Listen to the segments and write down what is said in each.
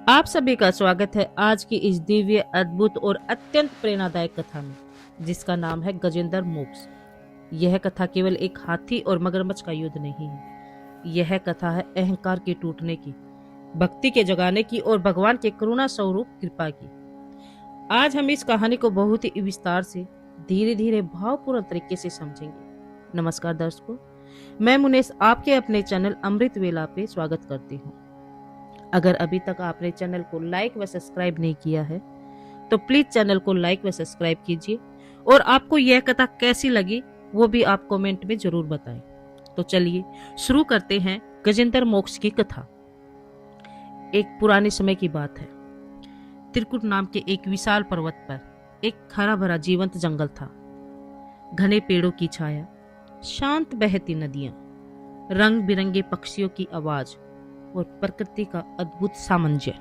आप सभी का स्वागत है आज की इस दिव्य, अद्भुत और अत्यंत प्रेरणादायक कथा में, जिसका नाम है गजेंद्र मोक्ष। यह कथा केवल एक हाथी और मगरमच्छ का युद्ध नहीं है। यह कथा है अहंकार के टूटने की, भक्ति के जगाने की और भगवान के करुणा स्वरूप कृपा की। आज हम इस कहानी को बहुत ही विस्तार से, धीरे धीरे, भावपूर्ण तरीके से समझेंगे। नमस्कार दर्शकों, मैं मुनेश आपके अपने चैनल अमृत वेला पे स्वागत करती हूँ। अगर अभी तक आपने चैनल को लाइक व सब्सक्राइब नहीं किया है तो प्लीज चैनल को लाइक व सब्सक्राइब कीजिए और आपको यह कथा कैसी लगी वो भी आप कमेंट में जरूर बताएं। तो चलिए शुरू करते हैं गजेंद्र मोक्ष की कथा। एक पुराने समय की बात है। त्रिकुट नाम के एक विशाल पर्वत पर एक हरा भरा जीवंत जंगल था। घने पेड़ों की छाया, शांत बहती नदियां, रंग बिरंगे पक्षियों की आवाज और प्रकृति का अद्भुत सामंजस्य।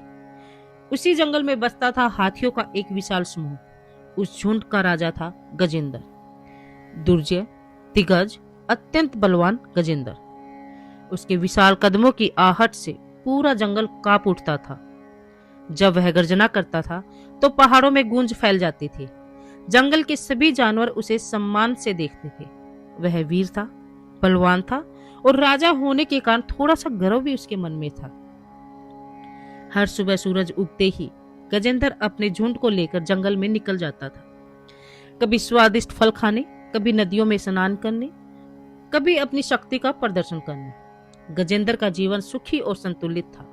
उसी जंगल में बसता था हाथियों का एक विशाल समूह। उस झुंड का राजा था गजेंद्र, दुर्जय, दिग्गज, अत्यंत बलवान गजेंद्र। उसके विशाल कदमों की आहट से पूरा जंगल कांप उठता था। जब वह गर्जना करता था तो पहाड़ों में गूंज फैल जाती थी। जंगल के सभी जानवर उसे सम्मान से देखते थे। वह वीर था, बलवान था और राजा होने के कारण थोड़ा सा गर्व भी उसके मन में था। हर सुबह सूरज उगते ही गजेंद्र अपने झुंड को लेकर जंगल में निकल जाता था। कभी स्वादिष्ट फल खाने, कभी नदियों में स्नान करने, कभी अपनी शक्ति का प्रदर्शन करने। गजेंद्र का जीवन सुखी और संतुलित था,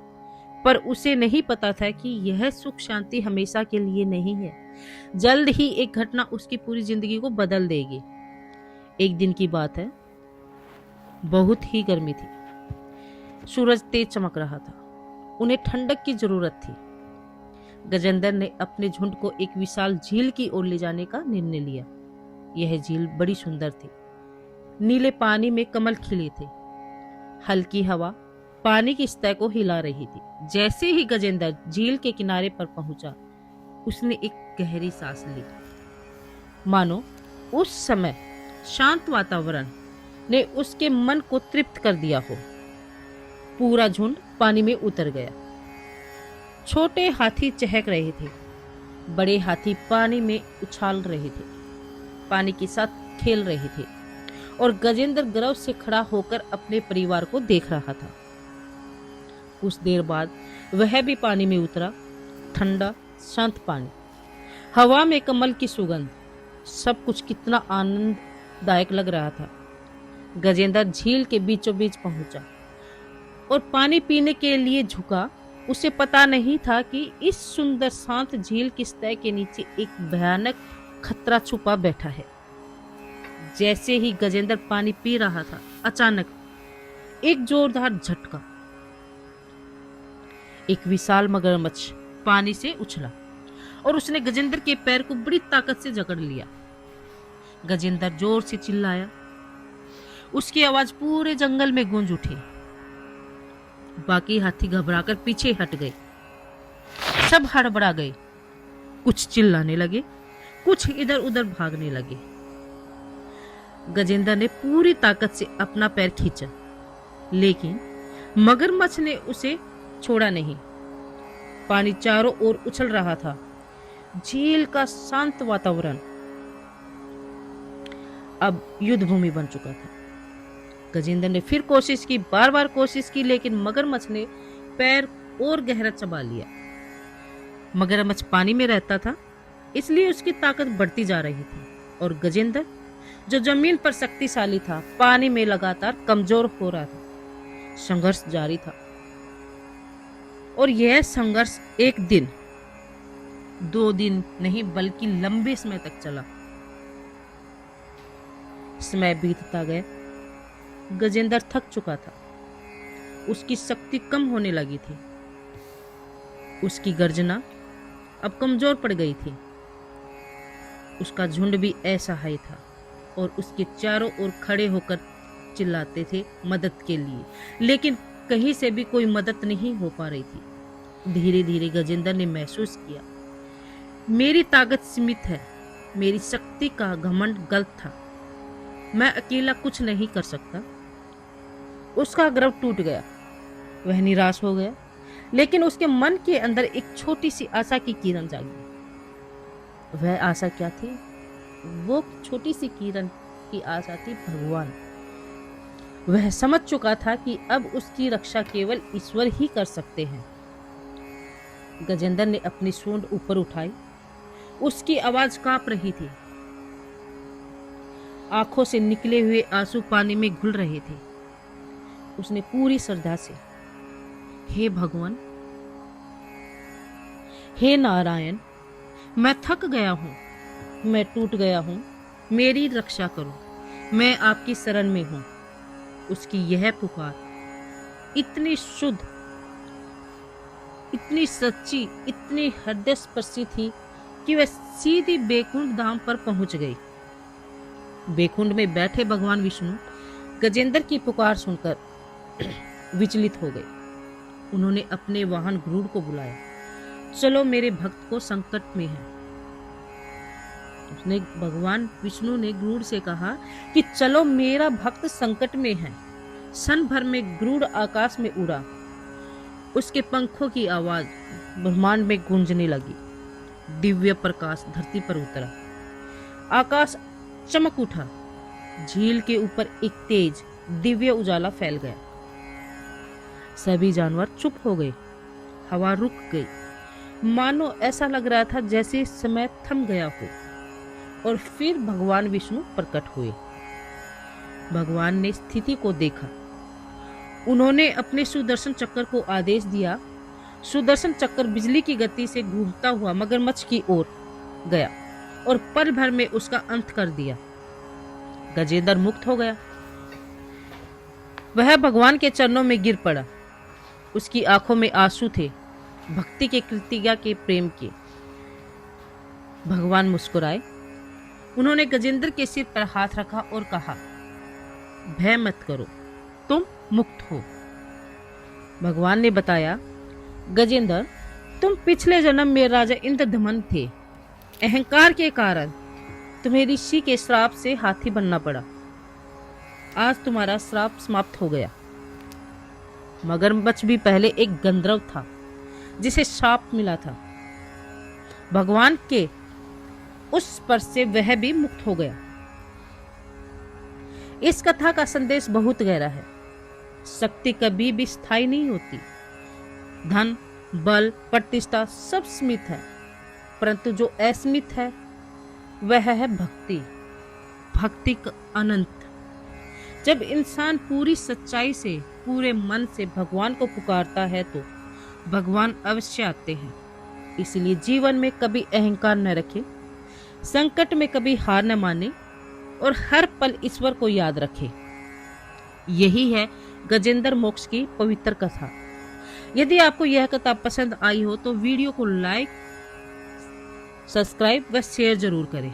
पर उसे नहीं पता था कि यह सुख शांति हमेशा के लिए नहीं है। जल्द ही एक घटना उसकी पूरी जिंदगी को बदल देगी। एक दिन की बात है। बहुत ही गर्मी थी। सूरज तेज चमक रहा था। उन्हें ठंडक की जरूरत थी। गजेंद्र ने अपने झुंड को एक विशाल झील की ओर ले जाने का निर्णय लिया। यह झील बड़ी सुंदर थी। नीले पानी में कमल खिले थे। हल्की हवा पानी की सतह को हिला रही थी। जैसे ही गजेंद्र झील के किनारे पर पहुंचा, उसने एक गहरी सांस ली। मानो उस समय शांत वातावरण ने उसके मन को तृप्त कर दिया हो। पूरा झुंड पानी में उतर गया। छोटे हाथी चहक रहे थे, बड़े हाथी पानी में उछाल रहे थे, पानी के साथ खेल रहे थे और गजेंद्र गर्व से खड़ा होकर अपने परिवार को देख रहा था। कुछ देर बाद वह भी पानी में उतरा। ठंडा शांत पानी, हवा में कमल की सुगंध, सब कुछ कितना आनंददायक लग रहा था। गजेंद्र झील के बीचों बीच पहुंचा और पानी पीने के लिए झुका। उसे पता नहीं था कि इस सुंदर शांत झील की सतह के नीचे एक भयानक खतरा छुपा बैठा है। जैसे ही गजेंद्र पानी पी रहा था, अचानक एक जोरदार झटका। एक विशाल मगरमच्छ पानी से उछला और उसने गजेंद्र के पैर को बड़ी ताकत से जकड़ लिया। गजेंद्र जोर से चिल्लाया। उसकी आवाज पूरे जंगल में गूंज उठी। बाकी हाथी घबराकर पीछे हट गए। सब हड़बड़ा गए। कुछ चिल्लाने लगे, कुछ इधर उधर भागने लगे। गजेंद्र ने पूरी ताकत से अपना पैर खींचा, लेकिन मगरमच्छ ने उसे छोड़ा नहीं। पानी चारों ओर उछल रहा था। झील का शांत वातावरण अब युद्ध भूमि बन चुका था। गजेंद्र ने फिर कोशिश की, बार बार कोशिश की, लेकिन मगरमच्छ ने पैर और गहरा चबा लिया। मगरमच्छ पानी में रहता था, इसलिए उसकी ताकत बढ़ती जा रही थी और गजेंद्र, जो जमीन पर शक्तिशाली था, पानी में लगातार कमजोर हो रहा था। संघर्ष जारी था और यह संघर्ष एक दिन, 2 दिन नहीं बल्कि लंबे समय तक चला। समय बीतता गया। गजेंद्र थक चुका था। उसकी शक्ति कम होने लगी थी। उसकी गर्जना अब कमजोर पड़ गई थी। उसका झुंड भी ऐसा ही था और उसके चारों ओर खड़े होकर चिल्लाते थे मदद के लिए, लेकिन कहीं से भी कोई मदद नहीं हो पा रही थी। धीरे धीरे गजेंद्र ने महसूस किया, मेरी ताकत सीमित है, मेरी शक्ति का घमंड गलत था, मैं अकेला कुछ नहीं कर सकता। उसका गर्व टूट गया। वह निराश हो गया। लेकिन उसके मन के अंदर एक छोटी सी आशा की किरण जागी। वह आशा क्या थी? वो छोटी सी किरण की आशा थी भगवान। वह समझ चुका था कि अब उसकी रक्षा केवल ईश्वर ही कर सकते हैं। गजेंद्र ने अपनी सूंड ऊपर उठाई। उसकी आवाज कांप रही थी। आंखों से निकले हुए आंसू पानी में घुल रहे थे। उसने पूरी श्रद्धा से, हे भगवान, हे नारायण, मैं थक गया हूं, मैं टूट गया हूं, मेरी रक्षा करो, मैं आपकी शरण में हूं। उसकी यह पुकार इतनी शुद्ध, इतनी सच्ची, इतनी हृदय स्पर्शी थी कि वह सीधी बैकुंठ धाम पर पहुंच गई। बैकुंठ में बैठे भगवान विष्णु गजेंद्र की पुकार सुनकर विचलित हो गए। उन्होंने अपने वाहन गरुड़ को बुलाया। चलो, मेरे भक्त को संकट में है। उसने भगवान विष्णु ने गरुड़ से कहा कि चलो, मेरा भक्त संकट में है। क्षण भर में गरुड़ आकाश में उड़ा। उसके पंखों की आवाज ब्रह्मांड में गूंजने लगी। दिव्य प्रकाश धरती पर उतरा। आकाश चमक उठा। झील के ऊपर एक तेज दिव्य उजाला फैल गया। सभी जानवर चुप हो गए। हवा रुक गई। मानो ऐसा लग रहा था जैसे समय थम गया हो। और फिर भगवान विष्णु प्रकट हुए। भगवान ने स्थिति को देखा। उन्होंने अपने सुदर्शन चक्र को आदेश दिया। सुदर्शन चक्र बिजली की गति से घूमता हुआ मगरमच्छ की ओर गया और पल भर में उसका अंत कर दिया। गजेंद्र मुक्त हो गया। वह भगवान के चरणों में गिर पड़ा। उसकी आंखों में आंसू थे, भक्ति के, कृतिज्ञता के, प्रेम के। भगवान मुस्कुराए। उन्होंने गजेंद्र के सिर पर हाथ रखा और कहा, भय मत करो, तुम मुक्त हो। भगवान ने बताया, गजेंद्र, तुम पिछले जन्म में राजा इंद्रदमन थे। अहंकार के कारण तुम्हें ऋषि के श्राप से हाथी बनना पड़ा। आज तुम्हारा श्राप समाप्त हो गया। मगरमच्छ भी पहले एक गंधर्व था जिसे श्राप मिला था। भगवान के उस स्पर्श से वह भी मुक्त हो गया। इस कथा का संदेश बहुत गहरा है। शक्ति कभी भी स्थायी नहीं होती। धन, बल, प्रतिष्ठा सब सीमित है, परंतु जो असीमित है वह है भक्ति। भक्ति का अनंत। जब इंसान पूरी सच्चाई से, पूरे मन से भगवान को पुकारता है तो भगवान अवश्य आते हैं। इसलिए जीवन में कभी अहंकार न रखें, संकट में कभी हार न माने और हर पल ईश्वर को याद रखें। यही है गजेंद्र मोक्ष की पवित्र कथा। यदि आपको यह कथा पसंद आई हो तो वीडियो को लाइक, सब्सक्राइब व शेयर जरूर करें।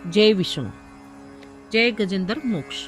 जय विष्णु, जय गजेंद्र मोक्ष।